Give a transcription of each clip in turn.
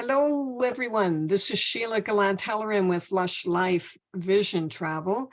Hello, everyone. This is Sheila Gallant-Halloran with Lush Life Vision Travel.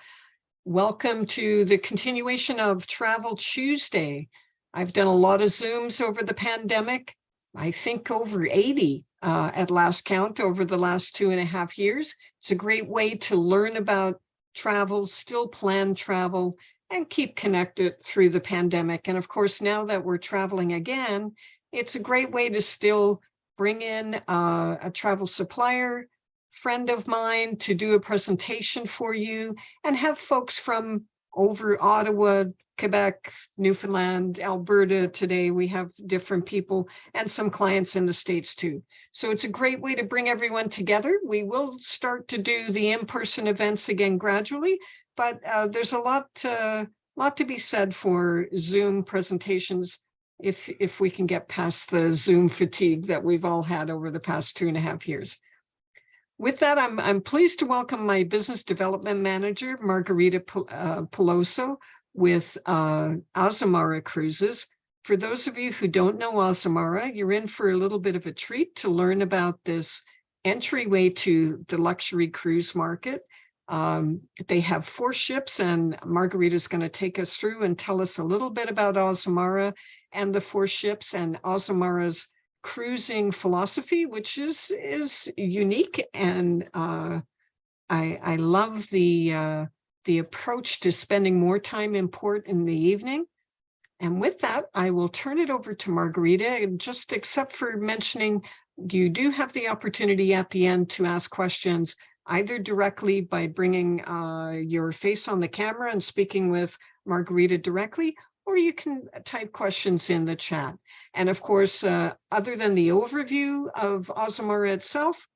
Welcome to the continuation of Travel Tuesday. I've done a lot of Zooms over the pandemic. I think over 80 at last count over the last 2.5 years. It's a great way to learn about travel, still plan travel, and keep connected through the pandemic. And of course, now that we're traveling again, it's a great way to still bring in a travel supplier friend of mine to do a presentation for you and have folks from over Ottawa, Quebec, Newfoundland, Alberta. Today we have different people and some clients in the States too. So it's a great way to bring everyone together. We will start to do the in-person events again gradually, but there's a lot to be said for Zoom presentations if we can get past the Zoom fatigue that we've all had over the past 2.5 years. With that, I'm pleased to welcome my business development manager, Margarita Peloso, with Azamara Cruises. For those of you who don't know Azamara, you're in for a little bit of a treat to learn about this entryway to the luxury cruise market. They have 4 ships, and Margarita's going to take us through and tell us a little bit about Azamara and the 4 ships and Azamara's cruising philosophy, which is unique. And I love the approach to spending more time in port in the evening. And with that, I will turn it over to Margarita, and just except for mentioning, you do have the opportunity at the end to ask questions, either directly by bringing your face on the camera and speaking with Margarita directly, or you can type questions in the chat. And of course, other than the overview of Azamara itself,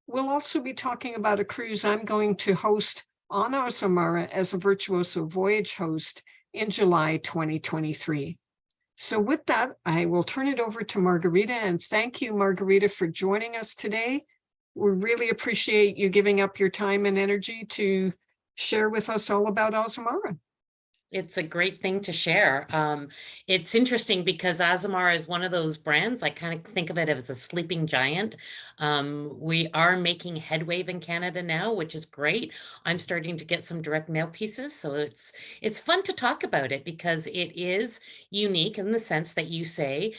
we'll also be talking about a cruise I'm going to host on Azamara as a Virtuoso Voyage host in July 2023. So with that, I will turn it over to Margarita, and thank you, Margarita, for joining us today. We really appreciate you giving up your time and energy to share with us all about Azamara. It's a great thing to share. It's interesting because Azamara is one of those brands. I kind of think of it as a sleeping giant. We are making headway in Canada now, which is great. I'm starting to get some direct mail pieces, so it's fun to talk about it because it is unique in the sense that you say,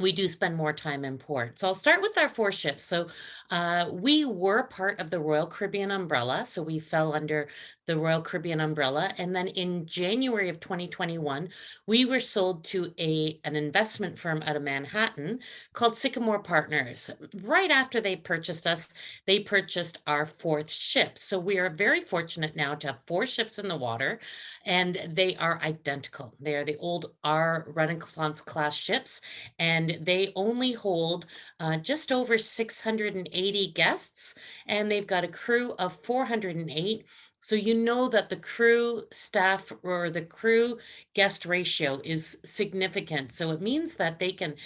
we do spend more time in port. So I'll start with our 4 ships. So we were part of the Royal Caribbean umbrella. So we fell under the Royal Caribbean umbrella. And then in January of 2021, we were sold to an investment firm out of Manhattan called Sycamore Partners. Right after they purchased us, they purchased our 4th ship. So we are very fortunate now to have 4 ships in the water, and they are identical. They are the old R Renaissance class ships, and they only hold just over 680 guests, and they've got a crew of 408. So you know that the crew staff or the crew guest ratio is significant. So it means that they can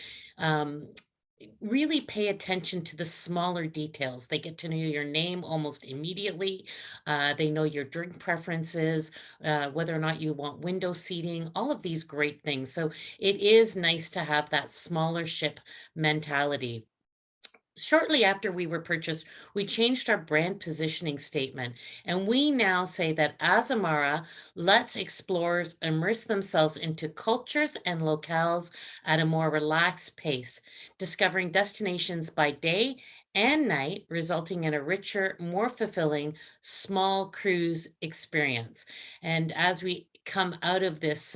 really pay attention to the smaller details. They get to know your name almost immediately. They know your drink preferences, whether or not you want window seating, all of these great things. So it is nice to have that smaller ship mentality. Shortly after we were purchased, we changed our brand positioning statement, and we now say that Azamara lets explorers immerse themselves into cultures and locales at a more relaxed pace, discovering destinations by day and night, resulting in a richer, more fulfilling small cruise experience. And as we come out of this,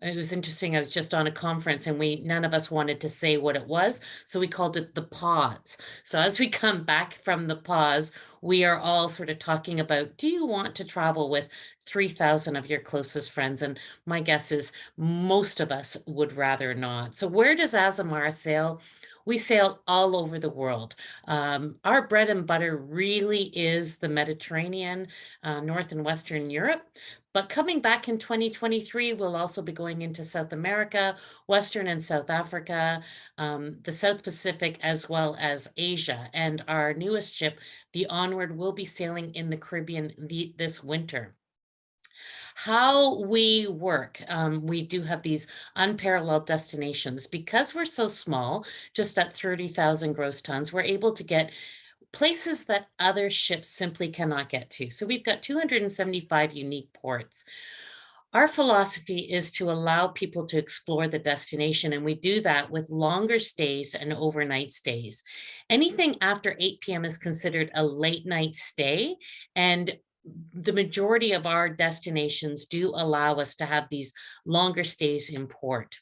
it was interesting. I was just on a conference and none of us wanted to say what it was. So we called it the pause. So as we come back from the pause, we are all sort of talking about, do you want to travel with 3,000 of your closest friends? And my guess is most of us would rather not. So where does Azamara sail? We sail all over the world. Our bread and butter really is the Mediterranean, North and Western Europe. But coming back in 2023, we'll also be going into South America, Western and South Africa, the South Pacific, as well as Asia. And our newest ship, the Onward, will be sailing in the Caribbean this winter. How we work, we do have these unparalleled destinations. Because we're so small, just at 30,000 gross tons, we're able to get places that other ships simply cannot get to. So we've got 275 unique ports. Our philosophy is to allow people to explore the destination, and we do that with longer stays and overnight stays. Anything after 8 p.m. is considered a late night stay, and the majority of our destinations do allow us to have these longer stays in port.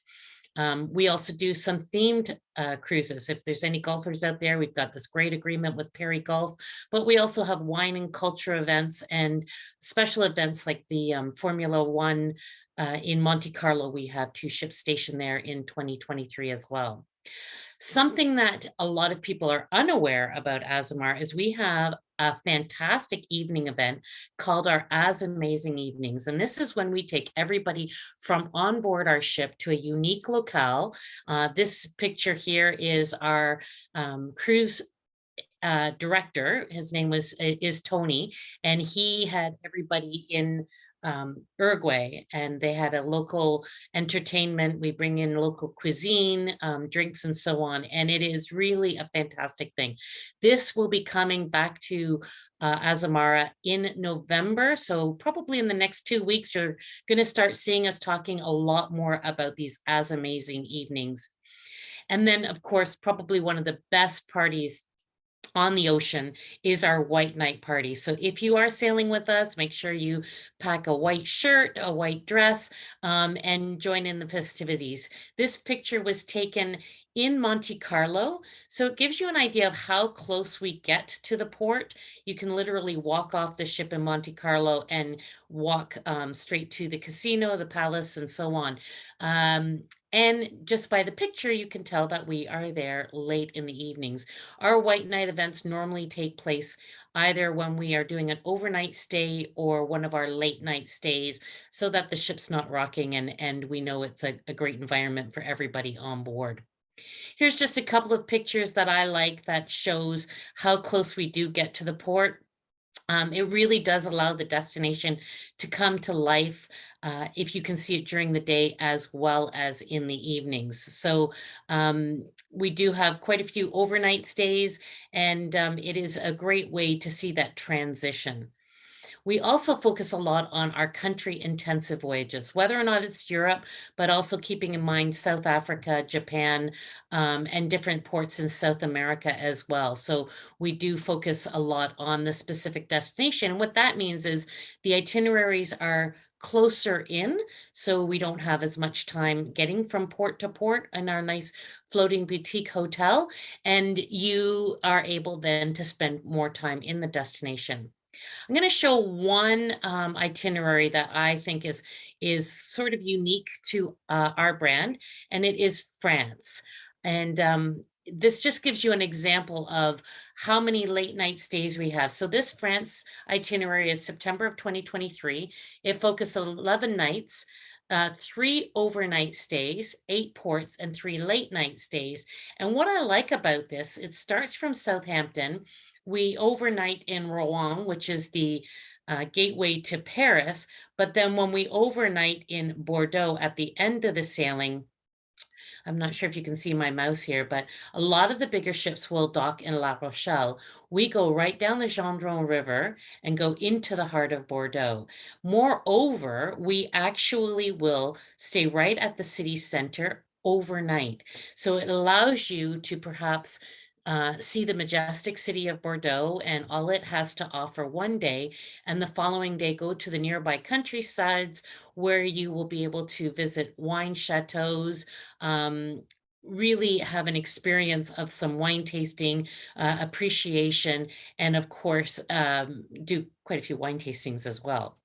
We also do some themed cruises. If there's any golfers out there, we've got this great agreement with Perry Golf, but we also have wine and culture events and special events like the Formula One in Monte Carlo. We have 2 ships stationed there in 2023 as well. Something that a lot of people are unaware about Azamara is we have a fantastic evening event called our As Amazing Evenings. And this is when we take everybody from on board our ship to a unique locale. This picture here is our cruise director. His name is Tony, and he had everybody in Uruguay, and they had a local entertainment. We bring in local cuisine, drinks, and so on, and it is really a fantastic thing. This will be coming back to Azamara in November, so probably in the next 2 weeks, you're going to start seeing us talking a lot more about these As Amazing Evenings. And then, of course, probably one of the best parties on the ocean is our white night party. So if you are sailing with us, make sure you pack a white shirt, a white dress, and join in the festivities. This picture was taken in Monte Carlo, so it gives you an idea of how close we get to the port. You can literally walk off the ship in Monte Carlo and walk straight to the casino, the palace, and so on. And just by the picture, you can tell that we are there late in the evenings. Our white night events normally take place either when we are doing an overnight stay or one of our late night stays, so that the ship's not rocking and we know it's a great environment for everybody on board. Here's just a couple of pictures that I like that shows how close we do get to the port. It really does allow the destination to come to life if you can see it during the day as well as in the evenings. So we do have quite a few overnight stays, and it is a great way to see that transition. We also focus a lot on our country intensive voyages, whether or not it's Europe, but also keeping in mind South Africa, Japan, and different ports in South America as well. So we do focus a lot on the specific destination. And what that means is the itineraries are closer in, so we don't have as much time getting from port to port in our nice floating boutique hotel, and you are able then to spend more time in the destination. I'm going to show one itinerary that I think is sort of unique to our brand, and it is France. And this just gives you an example of how many late night stays we have. So this France itinerary is September of 2023. It focuses 11 nights. 3 overnight stays, 8 ports, and 3 late night stays. And what I like about this, it starts from Southampton. We overnight in Rouen, which is the gateway to Paris. But then when we overnight in Bordeaux at the end of the sailing, I'm not sure if you can see my mouse here, but a lot of the bigger ships will dock in La Rochelle. We go right down the Gendron River and go into the heart of Bordeaux. Moreover, we actually will stay right at the city center overnight. So it allows you to perhaps see the majestic city of Bordeaux and all it has to offer one day, and the following day go to the nearby countrysides where you will be able to visit wine chateaus, really have an experience of some wine tasting, appreciation, and of course, do quite a few wine tastings as well.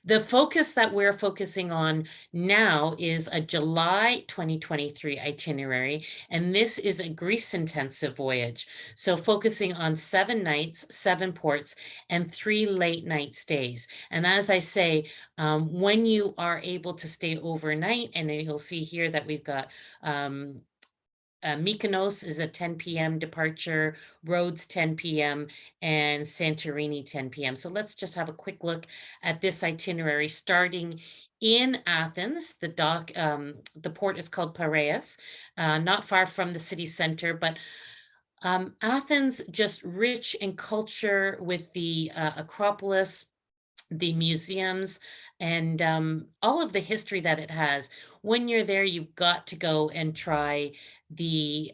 The focus that we're focusing on now is a July 2023 itinerary, and this is a Greece intensive voyage. So focusing on 7 nights, 7 ports, and 3 late night stays. And as I say, when you are able to stay overnight, and then you'll see here that we've got Mykonos is a 10 p.m. departure, Rhodes 10 p.m., and Santorini 10 p.m. So let's just have a quick look at this itinerary starting in Athens. The port is called Piraeus, not far from the city center, but Athens just rich in culture with the Acropolis, the museums, and all of the history that it has. When you're there, you've got to go and try the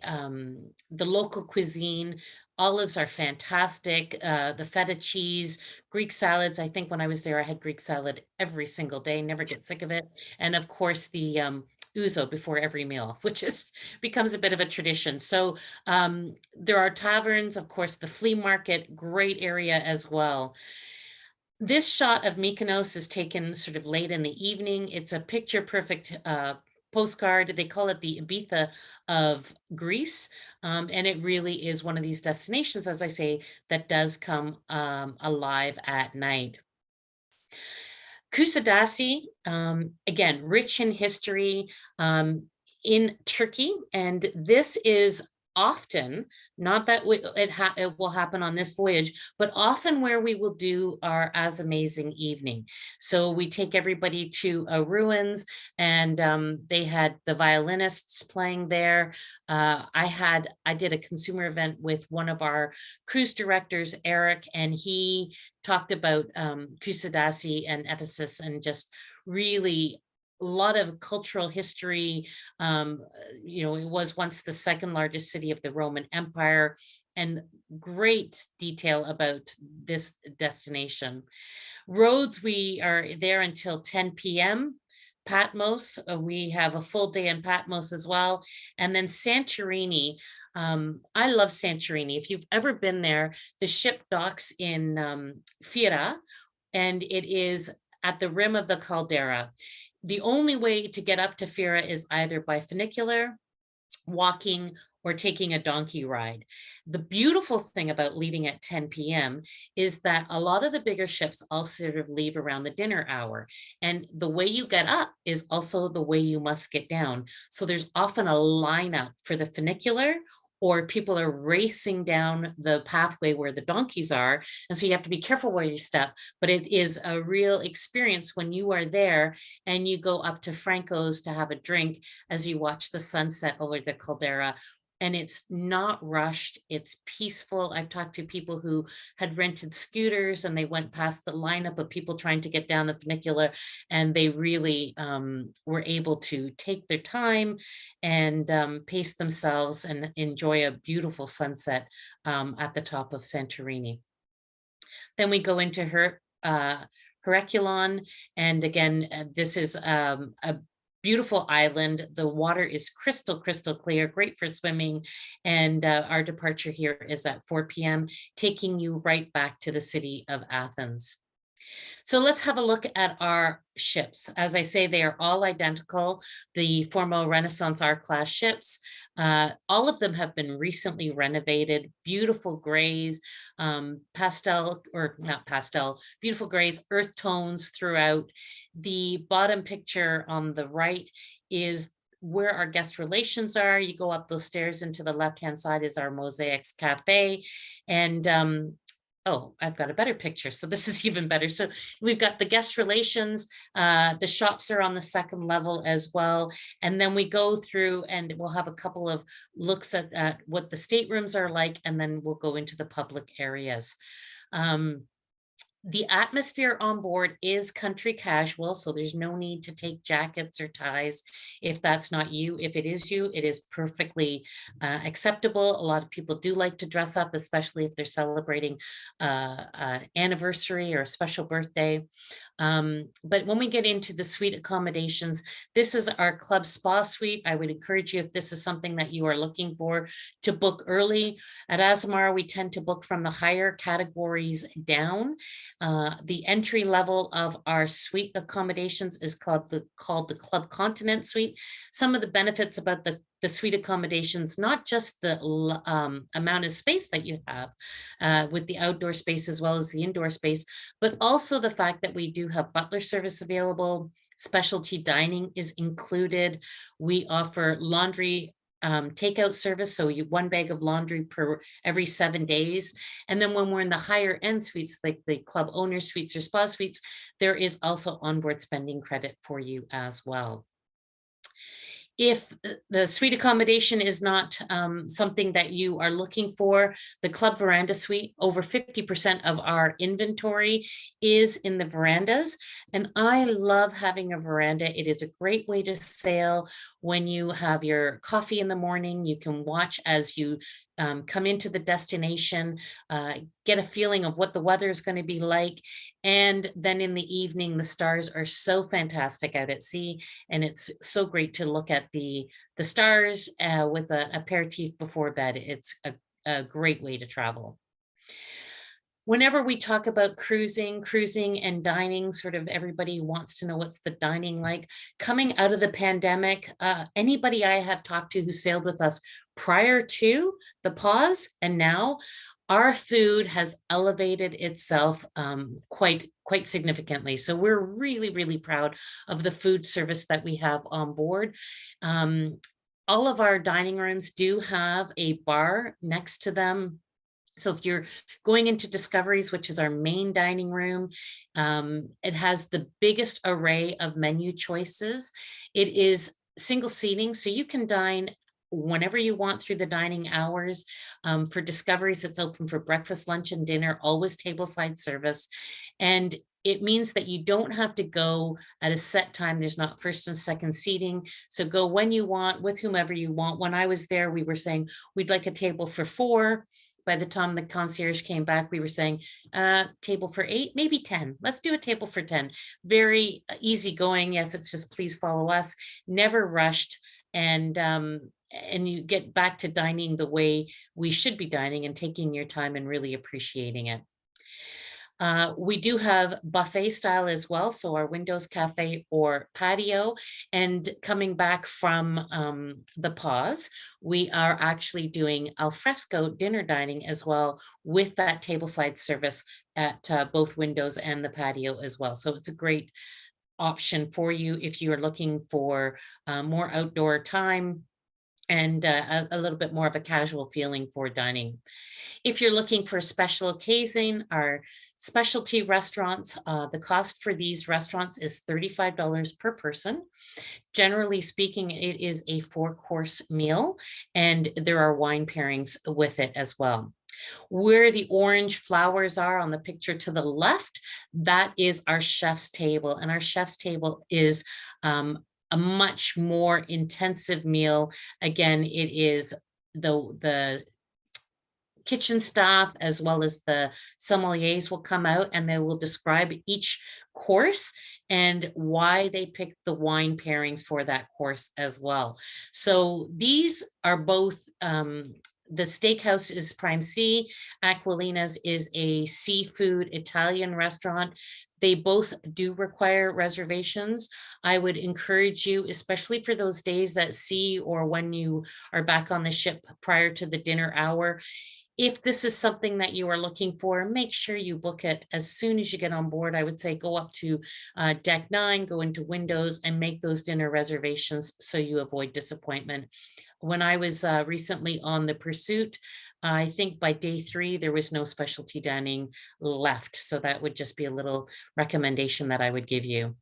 local cuisine. Olives are fantastic. The feta cheese, Greek salads. I think when I was there, I had Greek salad every single day, never get sick of it. And of course, the ouzo before every meal, which is becomes a bit of a tradition. So there are taverns, of course, the flea market, great area as well. This shot of Mykonos is taken sort of late in the evening. It's a picture perfect postcard. They call it the Ibiza of Greece. And it really is one of these destinations, as I say, that does come alive at night. Kusadasi, again, rich in history in Turkey. And this is often, not that it will happen on this voyage, but often where we will do our As Amazing evening. So we take everybody to ruins, and they had the violinists playing there. I did a consumer event with one of our cruise directors, Eric, and he talked about Kusadasi and Ephesus, and just really a lot of cultural history. It was once the second largest city of the Roman Empire, and great detail about this destination. Rhodes, we are there until 10 p.m. Patmos, we have a full day in Patmos as well. And then Santorini, I love Santorini. If you've ever been there, the ship docks in Fira, and it is at the rim of the caldera. The only way to get up to Fira is either by funicular, walking, or taking a donkey ride. The beautiful thing about leaving at 10 p.m. is that a lot of the bigger ships all sort of leave around the dinner hour. And the way you get up is also the way you must get down. So there's often a lineup for the funicular, or people are racing down the pathway where the donkeys are. And so you have to be careful where you step, but it is a real experience when you are there and you go up to Franco's to have a drink as you watch the sunset over the caldera. And it's not rushed, it's peaceful. I've talked to people who had rented scooters and they went past the lineup of people trying to get down the funicular, and they really were able to take their time and pace themselves and enjoy a beautiful sunset at the top of Santorini. Then we go into Herculon, and again, this is a beautiful island. The water is crystal clear, great for swimming. And our departure here is at 4 p.m., taking you right back to the city of Athens. So let's have a look at our ships. As I say, they are all identical. The former Renaissance R-class ships, all of them have been recently renovated, beautiful grays, beautiful grays, earth tones throughout. The bottom picture on the right is where our guest relations are. You go up those stairs, and to the left-hand side is our Mosaics Cafe. And oh, I've got a better picture. So this is even better. So we've got the guest relations. The shops are on the second level as well. And then we go through and we'll have a couple of looks at what the staterooms are like, and then we'll go into the public areas. The atmosphere on board is country casual, so there's no need to take jackets or ties if that's not you. If it is you, it is perfectly acceptable. A lot of people do like to dress up, especially if they're celebrating an anniversary or a special birthday. But when we get into the suite accommodations, this is our club spa suite. I would encourage you, if this is something that you are looking for, to book early. At Azamara, we tend to book from the higher categories down. The entry level of our suite accommodations is called the Club Continent Suite. Some of the benefits about the suite accommodations, not just the amount of space that you have with the outdoor space as well as the indoor space, but also the fact that we do have butler service available. Specialty dining is included. We offer laundry takeout service. So one bag of laundry per every 7 days. And then when we're in the higher end suites, like the club owner suites or spa suites, there is also onboard spending credit for you as well. If the suite accommodation is not something that you are looking for, the club veranda suite, over 50% of our inventory is in the verandas. And I love having a veranda. It is a great way to sail when you have your coffee in the morning. You can watch as you come into the destination, get a feeling of what the weather is going to be like. And then in the evening, the stars are so fantastic out at sea. And it's so great to look at the stars with an aperitif before bed. It's a great way to travel. Whenever we talk about cruising and dining, sort of everybody wants to know what's the dining like. Coming out of the pandemic, anybody I have talked to who sailed with us prior to the pause and now, our food has elevated itself quite significantly. So we're really, really proud of the food service that we have on board. All of our dining rooms do have a bar next to them. So if you're going into Discoveries, which is our main dining room, it has the biggest array of menu choices. It is single seating, so you can dine whenever you want through the dining hours. For Discoveries, it's open for breakfast, lunch, and dinner, always tableside service. And it means that you don't have to go at a set time. There's not first and second seating. So go when you want, with whomever you want. When I was there, we were saying we'd like a table for 4. By the time the concierge came back, we were saying table for 8, maybe 10. Let's do a table for 10. Very easygoing. Yes, it's just please follow us. Never rushed. And you get back to dining the way we should be dining and taking your time and really appreciating it. We do have buffet style as well, so our windows, cafe, or patio. And coming back from the pause, we are actually doing al fresco dinner dining as well, with that tableside service at both windows and the patio as well. So it's a great option for you if you are looking for more outdoor time and a little bit more of a casual feeling for dining. If you're looking for a special occasion, our specialty restaurants, the cost for these restaurants is $35 per person. Generally speaking, it is a 4-course meal, and there are wine pairings with it as well. Where the orange flowers are on the picture to the left, that is our chef's table, and our chef's table is a much more intensive meal. Again, it is the kitchen staff as well as the sommeliers will come out and they will describe each course and why they picked the wine pairings for that course as well. So these are both the steakhouse is Prime C. Aquilina's is a seafood Italian restaurant. They both do require reservations. I would encourage you, especially for those days at sea or when you are back on the ship prior to the dinner hour, if this is something that you are looking for, make sure you book it as soon as you get on board. I would say go up to deck 9, go into windows and make those dinner reservations so you avoid disappointment. When I was recently on the Pursuit, I think by day 3, there was no specialty dining left. So that would just be a little recommendation that I would give you.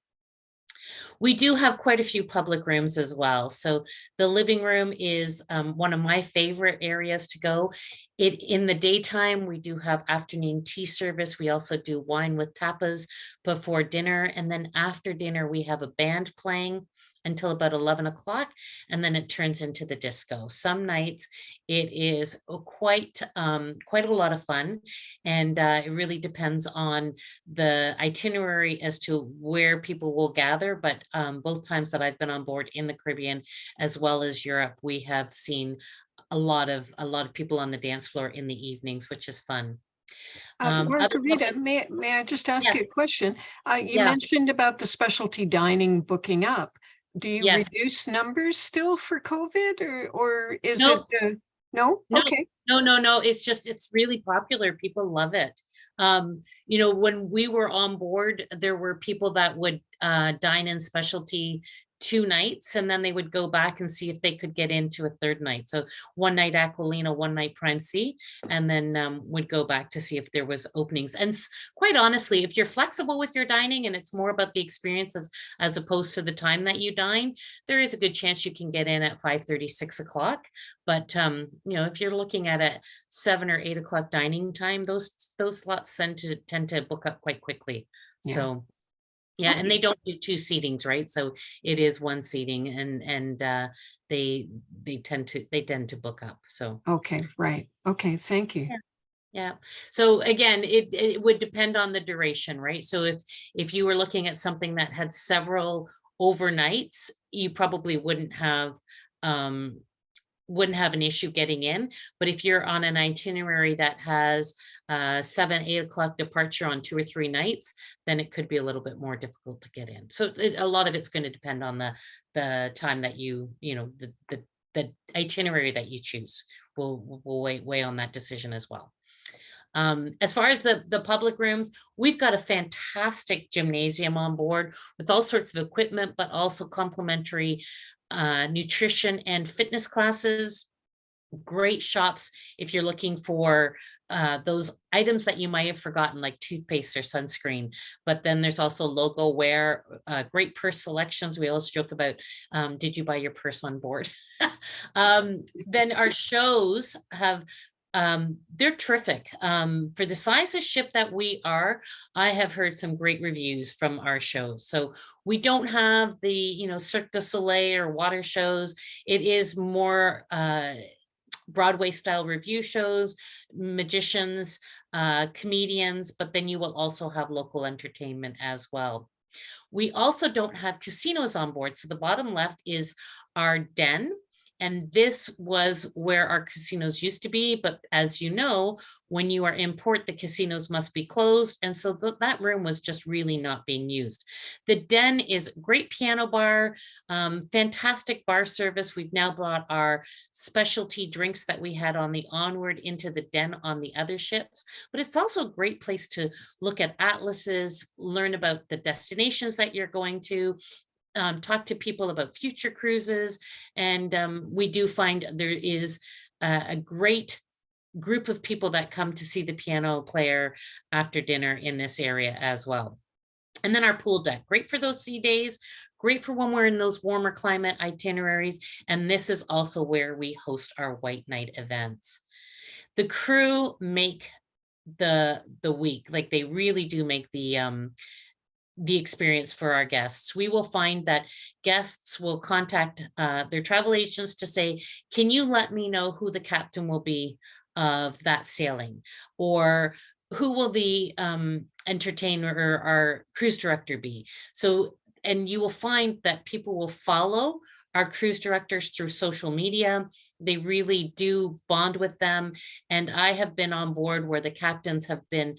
We do have quite a few public rooms as well. So the living room is one of my favorite areas to go. In the daytime, we do have afternoon tea service. We also do wine with tapas before dinner. And then after dinner, we have a band playing until about 11 o'clock, and then it turns into the disco. Some nights it is quite a lot of fun, and it really depends on the itinerary as to where people will gather. But both times that I've been on board in the Caribbean as well as Europe, we have seen a lot of people on the dance floor in the evenings, which is fun. Margarita, may I just ask you a question? You Yeah. mentioned about the specialty dining booking up. Do you Yes. reduce numbers still for COVID, or is No. it? No? No, Okay. no. It's really popular. People love it. When we were on board, there were people that would dine in specialty 2 nights, and then they would go back and see if they could get into a third night. So 1 night Aquilina, 1 night Prime C, and then would go back to see if there was openings. And quite honestly, if you're flexible with your dining and it's more about the experience as opposed to the time that you dine, there is a good chance you can get in at 5:30, 6 o'clock. But you know, if you're looking at a 7 or 8 o'clock dining time, those slots tend to book up quite quickly. Yeah. So yeah, and Okay. they don't do 2 seatings, right? So it is 1 seating, and they tend to book up. So Okay, right. Okay, thank you. yeah. Yeah. So again, it would depend on the duration, right? So if you were looking at something that had several overnights, you probably wouldn't have an issue getting in. But if you're on an itinerary that has 7, 8 o'clock departure on 2 or 3 nights, then it could be a little bit more difficult to get in. So a lot of it's going to depend on the time that you know, the itinerary that you choose will weigh on that decision as well. As far as the public rooms, we've got a fantastic gymnasium on board with all sorts of equipment, but also complimentary nutrition and fitness classes. Great shops if you're looking for those items that you might have forgotten, like toothpaste or sunscreen. But then there's also logo wear, great purse selections. We always joke about, did you buy your purse on board? Then our shows have they're terrific. For the size of ship that we are, I have heard some great reviews from our shows. So we don't have the, you know, Cirque du Soleil or water shows. It is more Broadway style review shows, magicians, comedians, but then you will also have local entertainment as well. We also don't have casinos on board. So the bottom left is our den. And this was where our casinos used to be. But as you know, when you are in port, the casinos must be closed. And so that room was just really not being used. The den is great piano bar, fantastic bar service. We've now brought our specialty drinks that we had on the Onward into the den on the other ships. But it's also a great place to look at atlases, learn about the destinations that you're going to, talk to people about future cruises. And we do find there is a great group of people that come to see the piano player after dinner in this area as well. And then our pool deck, great for those sea days, great for when we're in those warmer climate itineraries. And this is also where we host our white night events. The crew make the week, like they really do make the experience for our guests. We will find that guests will contact their travel agents to say, can you let me know who the captain will be of that sailing? Or who will the entertainer or our cruise director be? So, and you will find that people will follow our cruise directors through social media. They really do bond with them. And I have been on board where the captains have been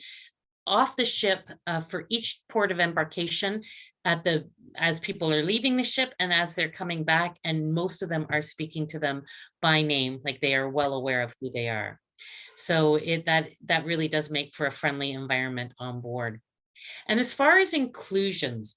off the ship for each port of embarkation as people are leaving the ship and as they're coming back, and most of them are speaking to them by name, like they are well aware of who they are. So that really does make for a friendly environment on board. And as far as inclusions,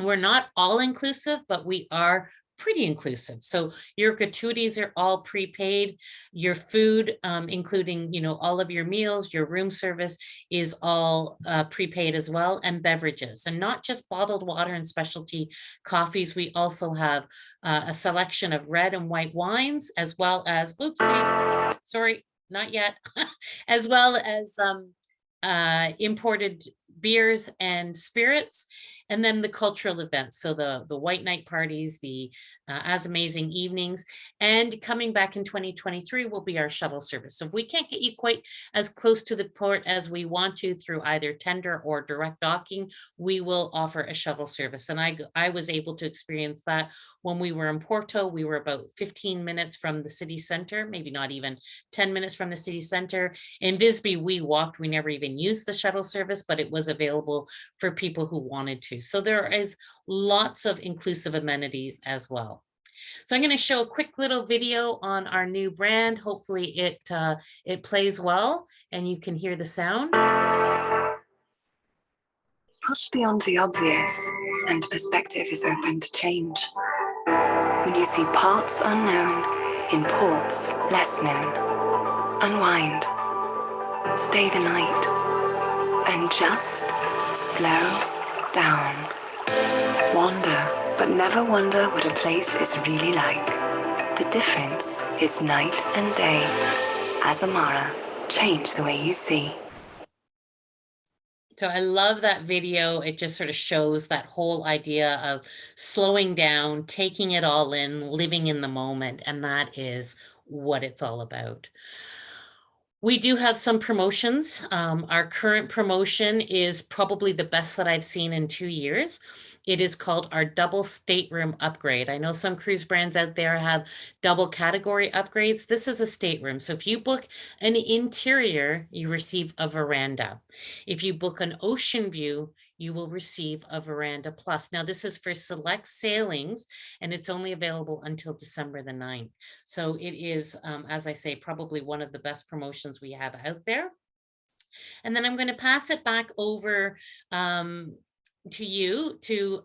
we're not all inclusive, but we are pretty inclusive. So your gratuities are all prepaid. Your food, including, you know, all of your meals, your room service is all prepaid as well, and beverages, and not just bottled water and specialty coffees. We also have a selection of red and white wines, as well as, oopsie, sorry, not yet, as well as imported beers and spirits. And then the cultural events, so the white night parties, the As Amazing evenings, and coming back in 2023 will be our shuttle service. So if we can't get you quite as close to the port as we want to through either tender or direct docking, we will offer a shuttle service. And I was able to experience that when we were in Porto. We were about 15 minutes from the city center, maybe not even 10 minutes from the city center. In Visby, we walked, we never even used the shuttle service, but it was available for people who wanted to. So there is lots of inclusive amenities as well. So I'm going to show a quick little video on our new brand. Hopefully it plays well and you can hear the sound. push beyond the obvious and perspective is open to change. When you see parts unknown in ports less known, unwind, stay the night, and just slow down. Wander, but never wonder what a place is really like. The difference is night and day. Azamara, change the way you see. So I love that video. It just sort of shows that whole idea of slowing down, taking it all in, living in the moment. And that is what it's all about. We do have some promotions. Our current promotion is probably the best that I've seen in 2 years. It is called our double stateroom upgrade. I know some cruise brands out there have double category upgrades. This is a stateroom. So if you book an interior, you receive a veranda. If you book an ocean view, you will receive a veranda plus. Now, this is for select sailings, and it's only available until December the 9th. So it is, as I say, probably one of the best promotions we have out there. And then I'm going to pass it back over to you to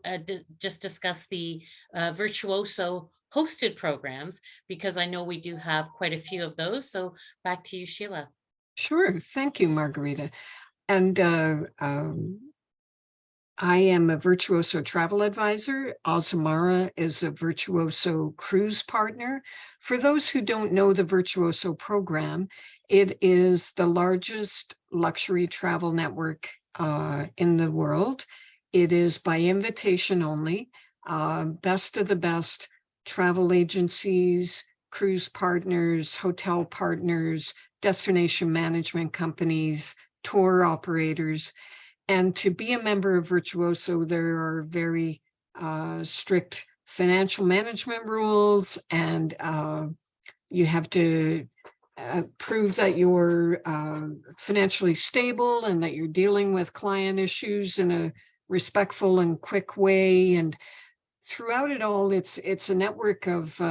just discuss the Virtuoso hosted programs, because I know we do have quite a few of those. So back to you, Sheila. Sure. Thank you, Margarita. And I am a Virtuoso travel advisor. Azamara is a Virtuoso cruise partner. For those who don't know the Virtuoso program, it is the largest luxury travel network in the world. It is by invitation only. Best of the best travel agencies, cruise partners, hotel partners, destination management companies, tour operators. And to be a member of Virtuoso, there are very strict financial management rules, and you have to prove that you're financially stable and that you're dealing with client issues in a respectful and quick way. And throughout it all, it's a network of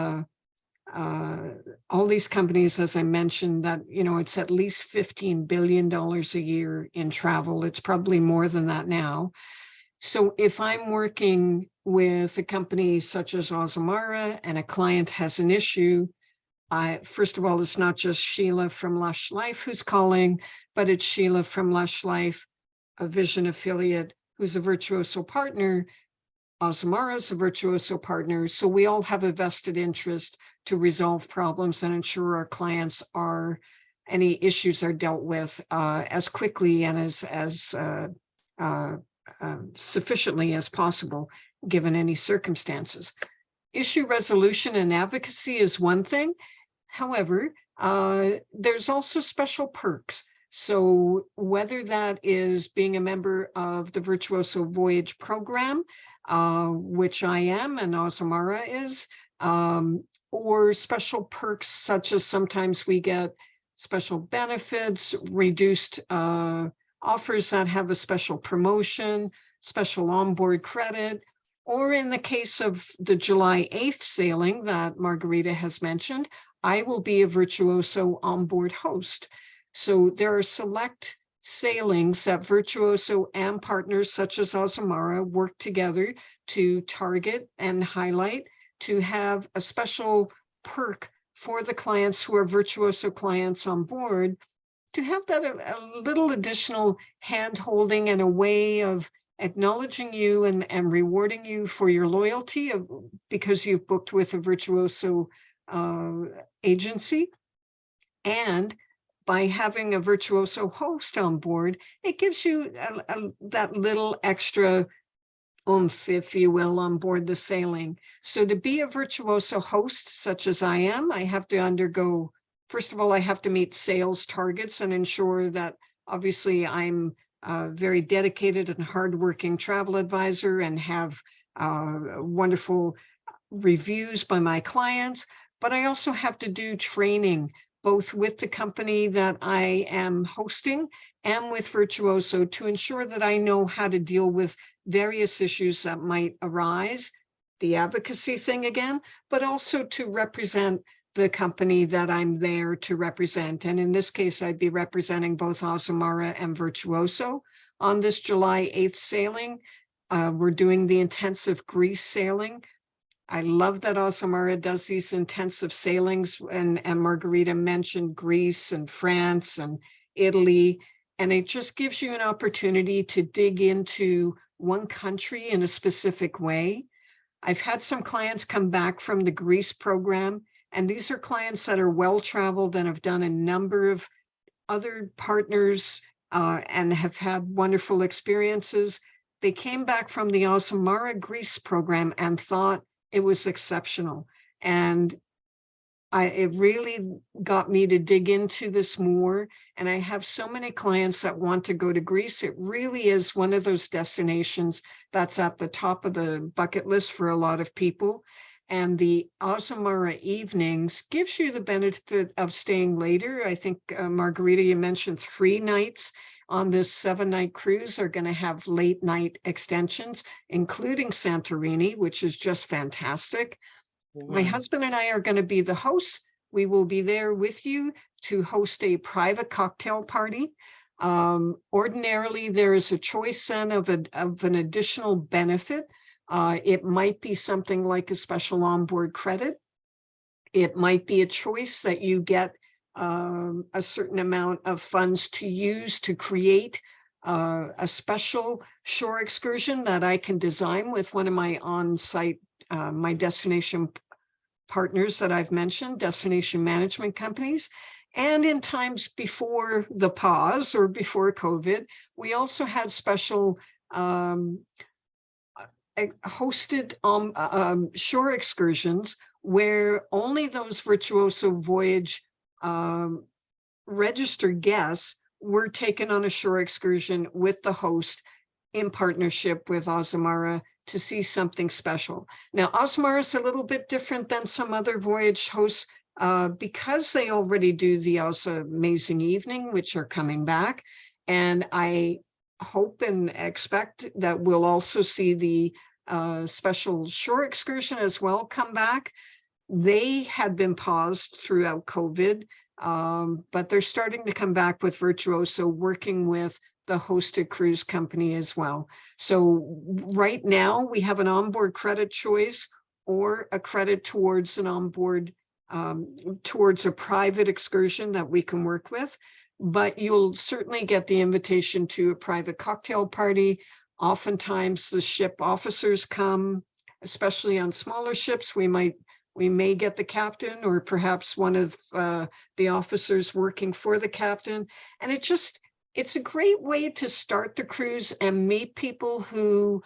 all these companies, as I mentioned, that, you know, it's at least $15 billion a year in travel. It's probably more than that now. So if I'm working with a company such as Azamara and a client has an issue, first of all, it's not just Sheila from Lush Life who's calling, but it's Sheila from Lush Life, a Vision affiliate, who's a Virtuoso partner. Azamara is a Virtuoso partner. So we all have a vested interest to resolve problems and ensure our clients are, any issues are dealt with as quickly and as sufficiently as possible, given any circumstances. Issue resolution and advocacy is one thing. However, there's also special perks. So whether that is being a member of the Virtuoso Voyage program, which I am and Azamara is, or special perks such as sometimes we get special benefits, reduced offers that have a special promotion, special onboard credit, or in the case of the July 8th sailing that Margarita has mentioned, I will be a Virtuoso onboard host. So there are select sailings that Virtuoso and partners such as Azamara work together to target and highlight, to have a special perk for the clients who are Virtuoso clients on board, to have that a little additional hand-holding and a way of acknowledging you and rewarding you for your loyalty because you've booked with a Virtuoso agency. And by having a Virtuoso host on board, it gives you that little extra oomph, if you will, on board the sailing. So to be a Virtuoso host, such as I am, I have to undergo, first of all, I have to meet sales targets and ensure that obviously I'm a very dedicated and hardworking travel advisor and have wonderful reviews by my clients. But I also have to do training, both with the company that I am hosting and with Virtuoso, to ensure that I know how to deal with various issues that might arise, the advocacy thing again, but also to represent the company that I'm there to represent. And in this case, I'd be representing both Azamara and Virtuoso. on this July 8th sailing. We're doing the intensive Greece sailing. I love that Azamara does these intensive sailings, and Margarita mentioned Greece and France and Italy, and it just gives you an opportunity to dig into one country in a specific way. I've had some clients come back from the Greece program, and these are clients that are well-traveled and have done a number of other partners and have had wonderful experiences. They came back from the Azamara Greece program and thought it was exceptional. And it really got me to dig into this more. And I have so many clients that want to go to Greece. It really is one of those destinations that's at the top of the bucket list for a lot of people. And the Azamara evenings gives you the benefit of staying later. I think, Margarita, you mentioned 3 nights on this 7-night cruise are going to have late night extensions, including Santorini, which is just fantastic. My husband and I are going to be the hosts. We will be there with you to host a private cocktail party. Ordinarily, there is a choice then of an additional benefit. It might be something like a special onboard credit. It might be a choice that you get a certain amount of funds to use to create a special shore excursion that I can design with one of my on-site, my destination partners that I've mentioned, destination management companies. And in times before the pause or before COVID, we also had special hosted shore excursions where only those Virtuoso Voyage registered guests were taken on a shore excursion with the host in partnership with Azamara to see something special. Now, Azamara is a little bit different than some other voyage hosts because they already do the Amazing Evening, which are coming back. And I hope and expect that we'll also see the special shore excursion as well come back. They had been paused throughout COVID, but they're starting to come back with Virtuoso, working with the hosted cruise company as well. So right now we have an onboard credit choice or a credit towards an onboard, towards a private excursion that we can work with, but you'll certainly get the invitation to a private cocktail party. Oftentimes the ship officers come, especially on smaller ships. We may get the captain or perhaps one of the officers working for the captain. And it's a great way to start the cruise and meet people who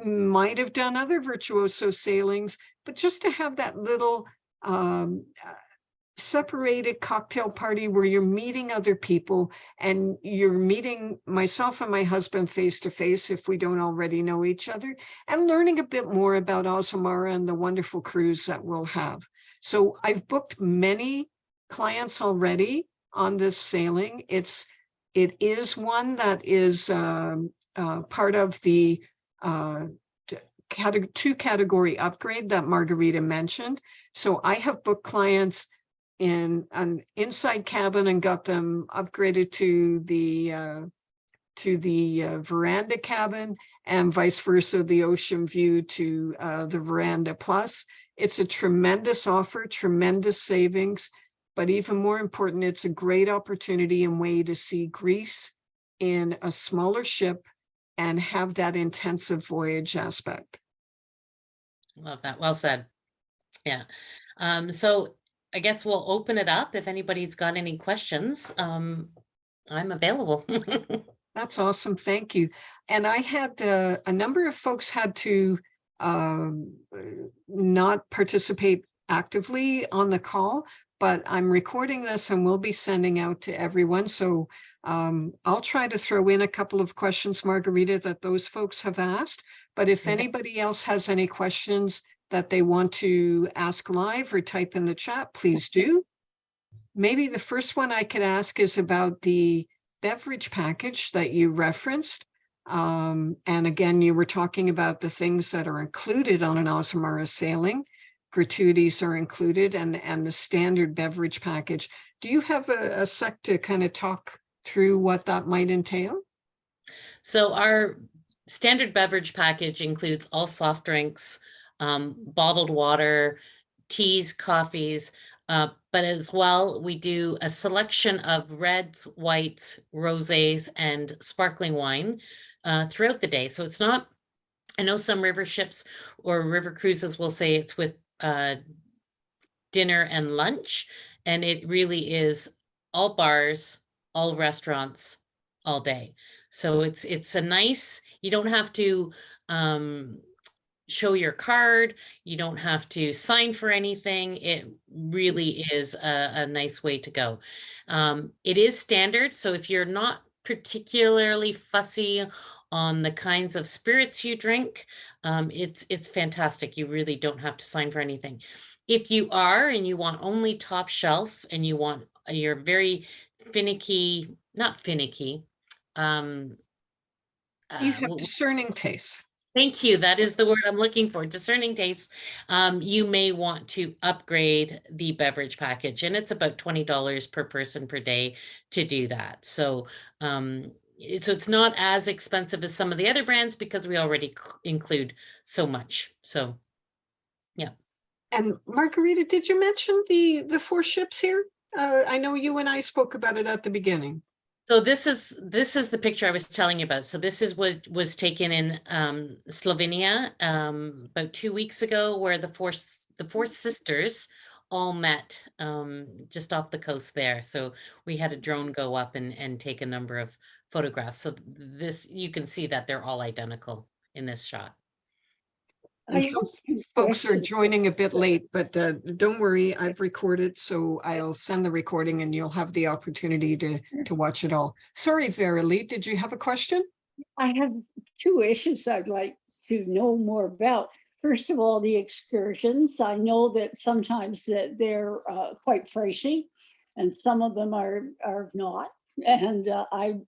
might have done other Virtuoso sailings, but just to have that little separated cocktail party where you're meeting other people and you're meeting myself and my husband face to face if we don't already know each other, and learning a bit more about Azamara and the wonderful cruise that we'll have. So I've booked many clients already on this sailing. It is one that is part of the 2-category upgrade that Margarita mentioned. So I have booked clients in an inside cabin and got them upgraded to the veranda cabin, and vice versa, the ocean view to the veranda plus. It's a tremendous offer, tremendous savings, but even more important, it's a great opportunity and way to see Greece in a smaller ship and have that intensive voyage aspect. Love that. Well said. Yeah. So I guess we'll open it up. If anybody's got any questions, I'm available. That's awesome. Thank you. And I had a number of folks had to not participate actively on the call, but I'm recording this and we'll be sending out to everyone. So I'll try to throw in a couple of questions, Margarita, that those folks have asked. But if anybody else has any questions that they want to ask live or type in the chat, please do. Maybe the first one I could ask is about the beverage package that you referenced. And again, you were talking about the things that are included on an Azamara sailing. Gratuities are included and the standard beverage package. Do you have a sec to kind of talk through what that might entail? So our standard beverage package includes all soft drinks, bottled water, teas, coffees, but as well, we do a selection of reds, whites, rosés, and sparkling wine throughout the day. So it's not, I know some river ships or river cruises will say it's with dinner and lunch, and it really is all bars, all restaurants, all day. So it's a nice, you don't have to show your card, you don't have to sign for anything. It really is a nice way to go. It is standard, so if you're not particularly fussy on the kinds of spirits you drink, it's fantastic. You really don't have to sign for anything. If you are and you want only top shelf and you're very finicky, not finicky, You have discerning tastes. thank you. That is the word I'm looking for. Discerning taste. You may want to upgrade the beverage package, and it's about $20 per person per day to do that. So, it's not as expensive as some of the other brands because we already include so much. So, yeah. And Margarita, did you mention the 4 ships here? I know you and I spoke about it at the beginning. So this is the picture I was telling you about. So this is what was taken in Slovenia about 2 weeks ago, where the four sisters all met just off the coast there. So we had a drone go up and take a number of photographs. So this, you can see that they're all identical in this shot. And some folks are joining a bit late, but don't worry, I've recorded, so I'll send the recording and you'll have the opportunity to watch it all. Sorry, Verily, did you have a question? I have 2 issues I'd like to know more about. First of all, the excursions. I know that sometimes that they're quite pricey, and some of them are not. And I'm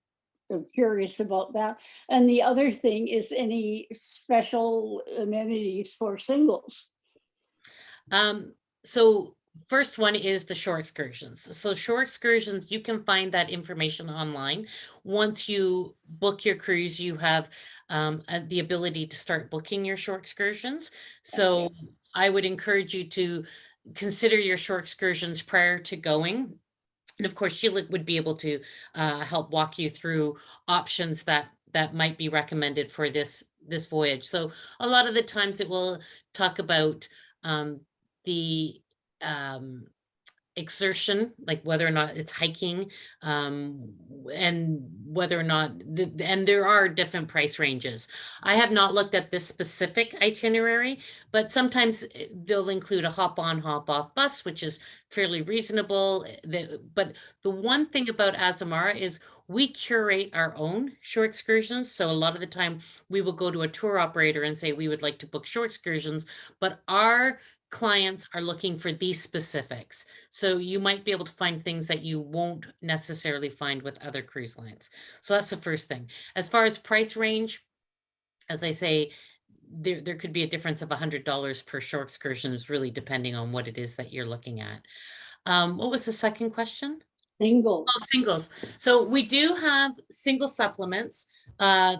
curious about that. And the other thing is any special amenities for singles. So first one is the shore excursions. So shore excursions, you can find that information online. Once you book your cruise, you have the ability to start booking your shore excursions. So I would encourage you to consider your shore excursions prior to going. And of course, Sheila would be able to help walk you through options that might be recommended for this voyage. So a lot of the times it will talk about the exertion, like whether or not it's hiking, and whether or not, and there are different price ranges. I have not looked at this specific itinerary, but sometimes they'll include a hop on, hop off bus, which is fairly reasonable. But the one thing about Azamara is we curate our own shore excursions. So a lot of the time we will go to a tour operator and say, we would like to book shore excursions, but our clients are looking for these specifics. So you might be able to find things that you won't necessarily find with other cruise lines. So that's the first thing. As far as price range, as I say, there could be a difference of $100 per shore excursions, really depending on what it is that you're looking at. What was the second question? Singles. Oh, singles. So we do have single supplements. I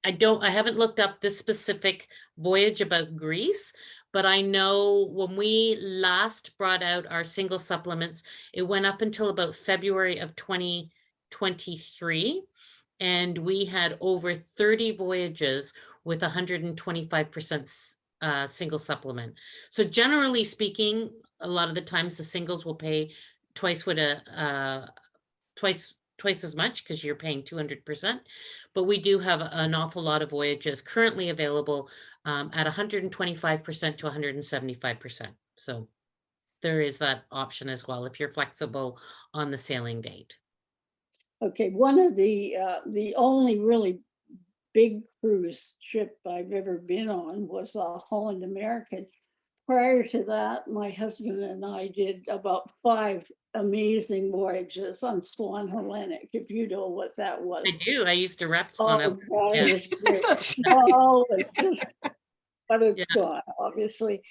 haven't looked up this specific voyage about Greece, but I know when we last brought out our single supplements, it went up until about February of 2023. And we had over 30 voyages with 125% single supplement. So generally speaking, a lot of the times the singles will pay twice what twice as much because you're paying 200%. But we do have an awful lot of voyages currently available at 125% to 175%. So there is that option as well if you're flexible on the sailing date. Okay, one of the only really big cruise ship I've ever been on was a Holland American. Prior to that, my husband and I did about 5 amazing voyages on Swan Hellenic, if you know what that was. I do. I used to rep Swan. Oh, God, Yeah. it was great. That's- Oh, but it's Yeah. gone, obviously.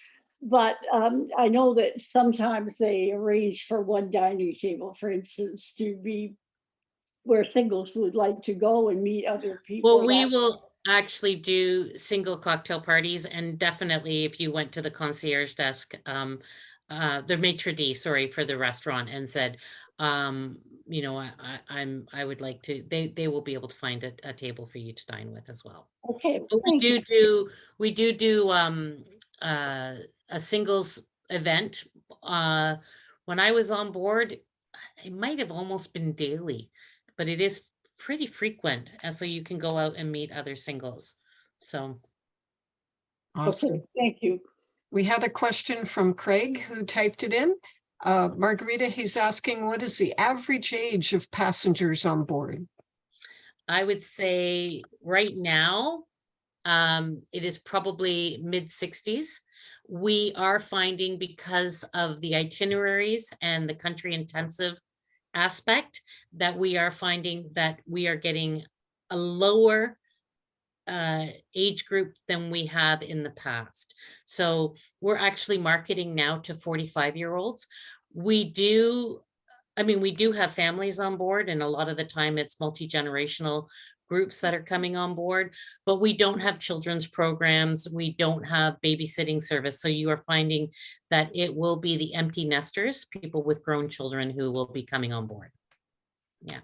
But I know that sometimes they arrange for one dining table, for instance, to be where singles would like to go and meet other people. Well, we will actually do single cocktail parties, and definitely if you went to the concierge desk, the maitre d', sorry, for the restaurant, and said, you know, I would like to, they will be able to find a table for you to dine with as well. Okay, But thank you. we do a singles event. When I was on board, it might have almost been daily, but it is pretty frequent, and so you can go out and meet other singles. So Awesome. Okay, thank you. We had a question from Craig who typed it in. Margarita, he's asking, what is the average age of passengers on board? I would say right now, it is probably mid-60s. We are finding, because of the itineraries and the country intensive aspect, that we are finding that we are getting a lower age group than we have in the past. So we're actually marketing now to 45-year-olds. We do have families on board, and a lot of the time it's multi-generational groups that are coming on board, but we don't have children's programs. We don't have babysitting service. So you are finding that it will be the empty nesters, people with grown children, who will be coming on board. Yeah.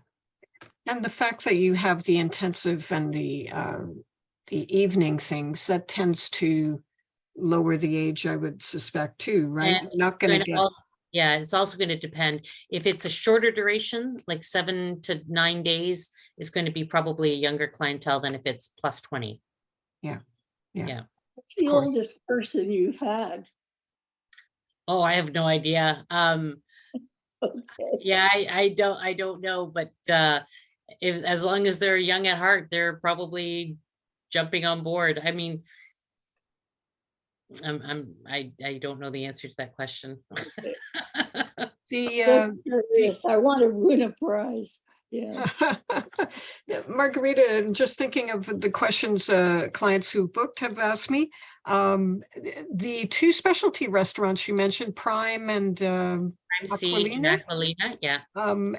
And the fact that you have the intensive and the evening things, that tends to lower the age, I would suspect too, right? And Not going to get. Yeah, it's also going to depend. If it's a shorter duration, like 7 to 9 days, it's going to be probably a younger clientele than if it's plus 20. Yeah. What's the oldest person you've had? Oh, I have no idea. Okay. Yeah, I don't know, but if, as long as they're young at heart, they're probably jumping on board. I mean, I don't know the answer to that question. Yes, I want to win a prize. Yeah. Margarita, just thinking of the questions clients who booked have asked me, the two specialty restaurants you mentioned, Prime and Prime C and Aquilina, yeah.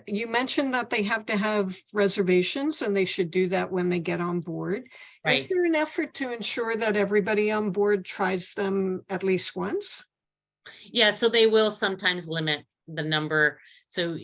You mentioned that they have to have reservations, and they should do that when they get on board. Right. Is there an effort to ensure that everybody on board tries them at least once? Yeah, so they will sometimes limit the number. So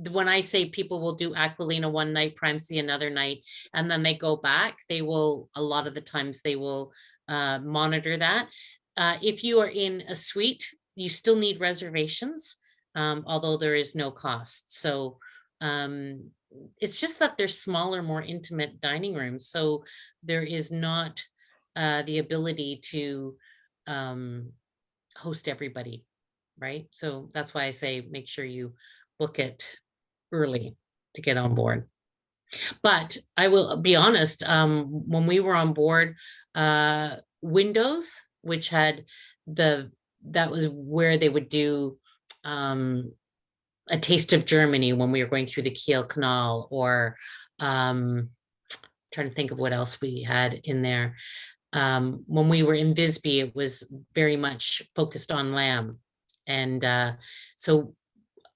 when I say people will do Aquilina one night, Prime C another night, and then they go back, they will, a lot of the times they will monitor that. If you are in a suite, you still need reservations, although there is no cost. So it's just that they're smaller, more intimate dining rooms. So there is not the ability to host everybody, right? So that's why I say make sure you book it early to get on board. But I will be honest, when we were on board, Windows, which had that was where they would do a taste of Germany when we were going through the Kiel Canal, or trying to think of what else we had in there. When we were in Visby, it was very much focused on lamb. And so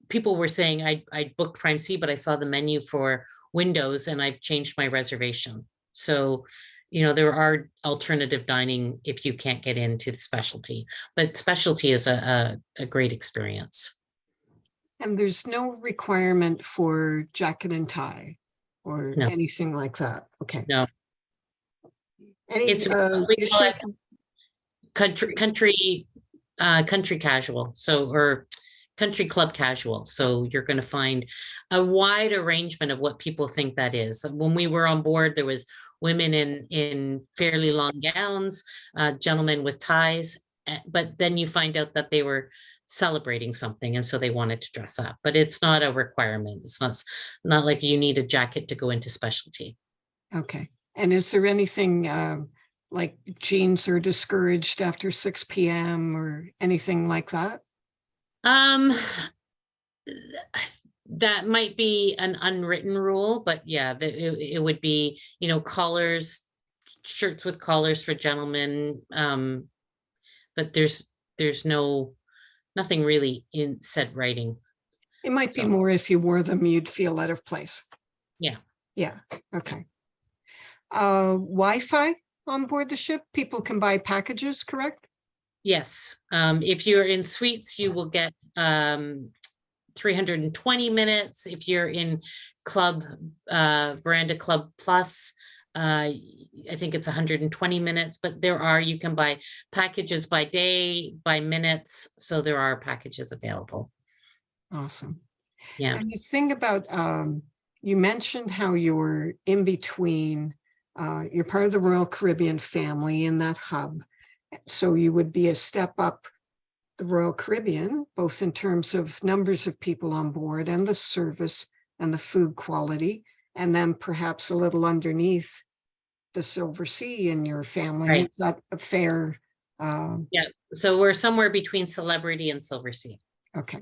people were saying, I booked Prime C, but I saw the menu for Windows and I've changed my reservation. So, you know, there are alternative dining if you can't get into the specialty, but specialty is a great experience. And there's no requirement for jacket and tie or anything like that. Okay. No. It's we call it country casual, so, or country club casual. So you're going to find a wide arrangement of what people think that is. When we were on board, there was women in fairly long gowns, gentlemen with ties, but then you find out that they were celebrating something, and so they wanted to dress up. But it's not a requirement. It's not like you need a jacket to go into specialty. Okay. And is there anything like jeans are discouraged after 6 p.m. or anything like that? That might be an unwritten rule, but yeah, it would be, you know, collars, shirts with collars for gentlemen. But there's nothing really in said writing. It might be more if you wore them, you'd feel out of place. Yeah. Yeah, okay. Wi-Fi on board the ship? People can buy packages, correct? Yes. If you're in suites, you will get 320 minutes. If you're in club, Veranda Club Plus, I think it's 120 minutes, but you can buy packages by day, by minutes. So there are packages available. Awesome. Yeah. And the thing about, you mentioned how you're in between, you're part of the Royal Caribbean family in that hub. So you would be a step up the Royal Caribbean, both in terms of numbers of people on board and the service and the food quality, and then perhaps a little underneath the Silver Sea in your family. Right. Is that a fair? Yeah. So we're somewhere between Celebrity and Silver Sea. Okay.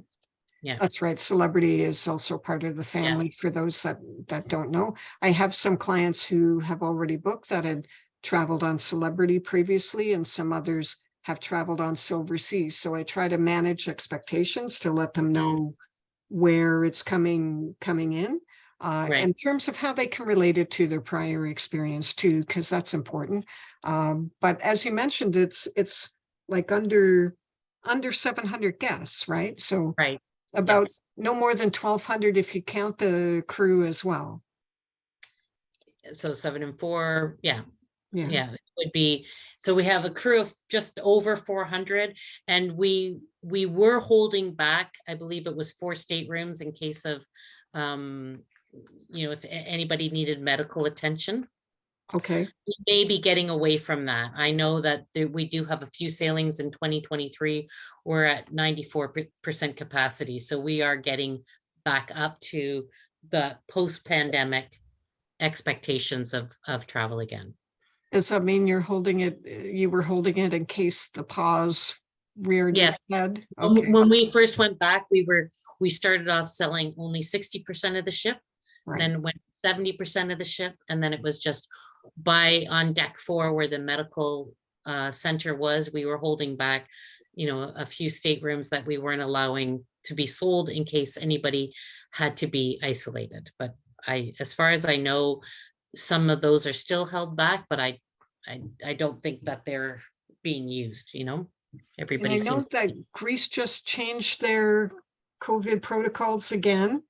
Yeah. That's right. Celebrity is also part of the family for those that don't know. I have some clients who have already booked that had traveled on Celebrity previously, and some others have traveled on Silver Sea. So I try to manage expectations to let them know where it's coming in. Right. In terms of how they can relate it to their prior experience too, because that's important. But as you mentioned, it's like under 700 guests, right? So Right. about Yes. no more than 1,200 if you count the crew as well. So 7 and 4. Yeah. Yeah. Yeah, it would be. So we have a crew of just over 400, and we were holding back, I believe it was 4 staterooms in case of, if anybody needed medical attention. Okay. We may be getting away from that. I know that we do have a few sailings in 2023. We're at 94% capacity. So we are getting back up to the post-pandemic expectations of travel again. Does that mean you were holding it in case the pause reared its head? Okay. When we first went back, we started off selling only 60% of the ship, Right. then went 70% of the ship, and then it was just on deck 4 where the medical center was. We were holding back, a few staterooms that we weren't allowing to be sold in case anybody had to be isolated. But as far as I know, some of those are still held back, but I don't think that they're being used, Everybody And I know seems that Greece just changed their COVID protocols again.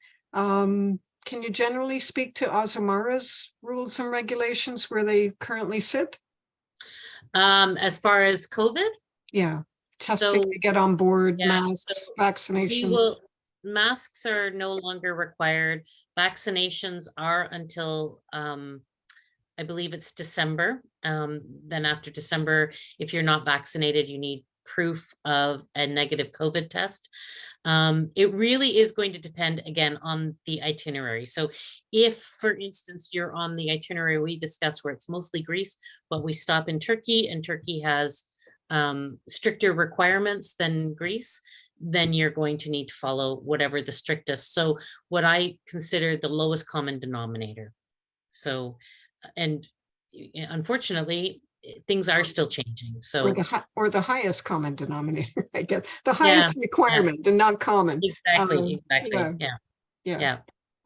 Can you generally speak to Azamara's rules and regulations where they currently sit? as far as COVID? Yeah, testing to get on board, Yeah, masks, so vaccinations. masks are no longer required. Vaccinations are until I believe it's December. Then after December, if you're not vaccinated, you need proof of a negative COVID test. It really is going to depend again on the itinerary. So if, for instance, you're on the itinerary we discussed where it's mostly Greece, but we stop in Turkey and Turkey has stricter requirements than Greece, then you're going to need to follow whatever the strictest. So what I consider the lowest common denominator. So, and unfortunately, things are still changing. So Or the highest common denominator, I guess, the highest requirement and not common. Exactly. Yeah.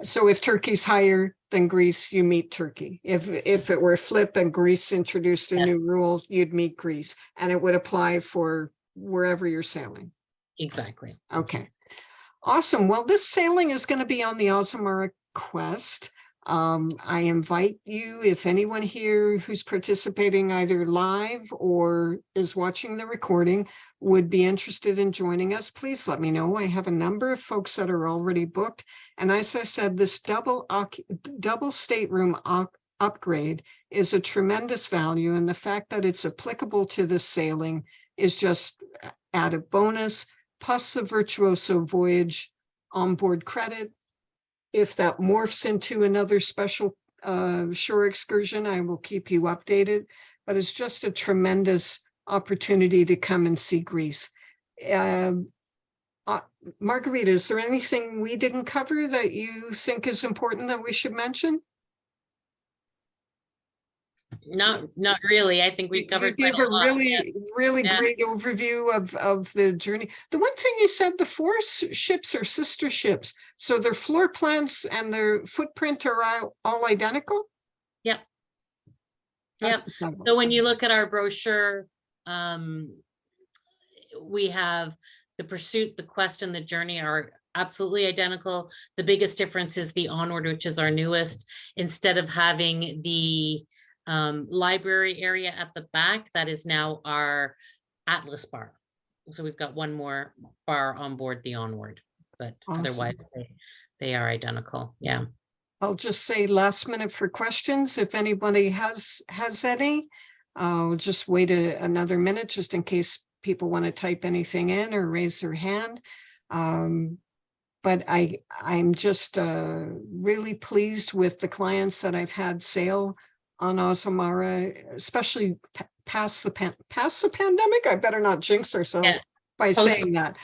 So if Turkey's higher than Greece, you meet Turkey. If it were flip and Greece introduced a new rule, you'd meet Greece, and it would apply for wherever you're sailing. Exactly. Okay. Awesome. Well, this sailing is going to be on the Azamara Quest. I invite you, if anyone here who's participating either live or is watching the recording would be interested in joining us, please let me know. I have a number of folks that are already booked. And as I said, this double stateroom upgrade is a tremendous value. And the fact that it's applicable to this sailing is just added bonus, plus the Virtuoso Voyage onboard credit. If that morphs into another special shore excursion, I will keep you updated, but it's just a tremendous opportunity to come and see Greece. Margarita, is there anything we didn't cover that you think is important that we should mention? Not really. I think we've You covered quite gave a a lot. Yeah. really Yeah. great overview of the journey. The one thing you said, the four ships are sister ships, so their floor plans and their footprint are all identical? Yep. That's Yep. incredible. So when you look at our brochure, we have the pursuit, the quest, and the journey are absolutely identical. The biggest difference is the onward, which is our newest. Instead of having the library area at the back, that is now our Atlas bar. So we've got one more bar on board the onward, but Awesome. otherwise they are identical. Yeah. I'll just say last minute for questions. If anybody has any, I'll just wait another minute just in case people want to type anything in or raise their hand. But I'm just really pleased with the clients that I've had sail on Azamara, especially past the pandemic. I better not jinx ourselves by saying that.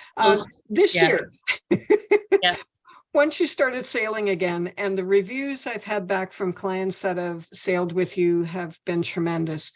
This yeah. year. Yeah. Once you started sailing again, and the reviews I've had back from clients that have sailed with you have been tremendous.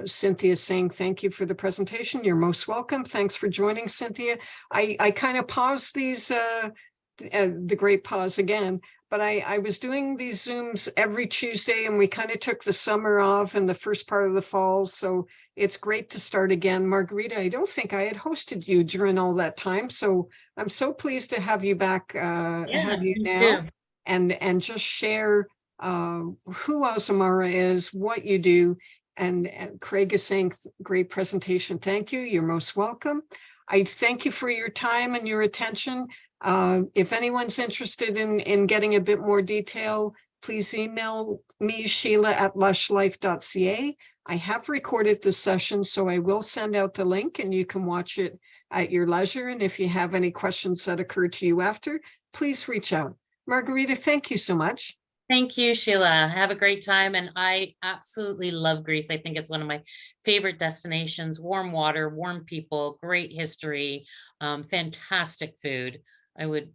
Cynthia saying, thank you for the presentation. You're most welcome. Thanks for joining, Cynthia. I kind of paused these, the great pause again, but I was doing these Zooms every Tuesday, and we kind of took the summer off and the first part of the fall. So it's great to start again. Margarita, I don't think I had hosted you during all that time. So I'm so pleased to have you back, have you now, and just share who Azamara is, what you do. And Craig is saying, great presentation. Thank you. You're most welcome. I thank you for your time and your attention. If anyone's interested in getting a bit more detail, please email me, Sheila at lushlife.ca. I have recorded this session, so I will send out the link and you can watch it at your leisure. And if you have any questions that occur to you after, please reach out. Margarita, thank you so much. Thank you, Sheila. Have a great time. And I absolutely love Greece. I think it's one of my favorite destinations. Warm water, warm people, great history, fantastic food. I would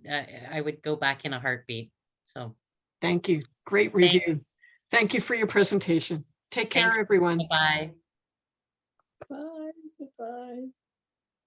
go back in a heartbeat. So thank you. Great review. Thanks. Thank you for your presentation. Take care, everyone. Bye. Bye. Bye.